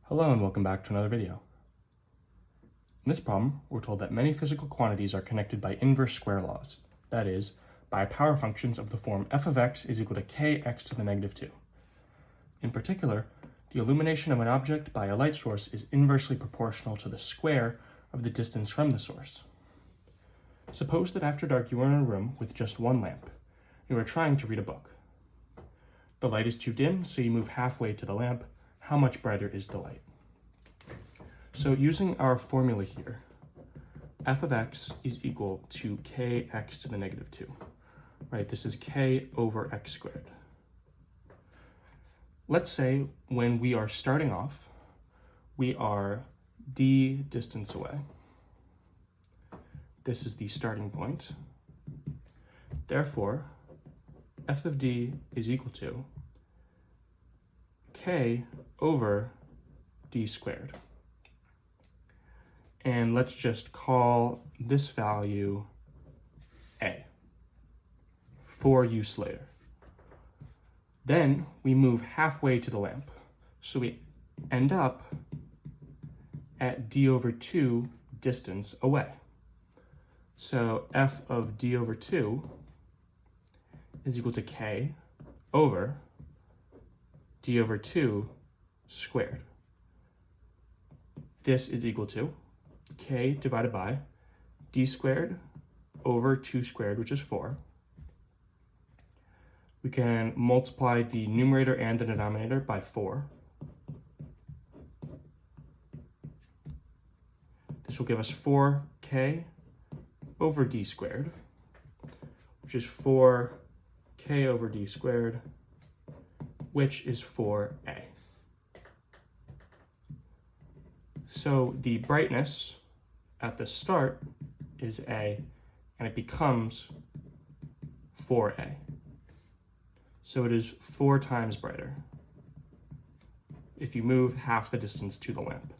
Hello and welcome back to another video. In this problem, we're told that many physical quantities are connected by inverse square laws, that is, by power functions of the form f of x is equal to kx to the negative 2. In particular, the illumination of an object by a light source is inversely proportional to the square of the distance from the source. Suppose that after dark you are in a room with just one lamp. You are trying to read a book. The light is too dim, so you move halfway to the lamp. How much brighter is the light? So using our formula here, f of x is equal to kx to the negative 2, right? This is k over x squared. Let's say when we are starting off, we are d distance away. This is the starting point. Therefore, f of d is equal to k over d squared. And let's just call this value a for use later. Then we move halfway to the lamp. So we end up at d over 2 distance away. So f of d over 2 is equal to k over d over 2 squared. This is equal to k divided by d squared over 2 squared, which is 4. We can multiply the numerator and the denominator by 4. This will give us 4k over d squared, which is 4k over d squared, which is 4a. So the brightness at the start is a, and it becomes 4a. So it is 4 times brighter if you move half the distance to the lamp.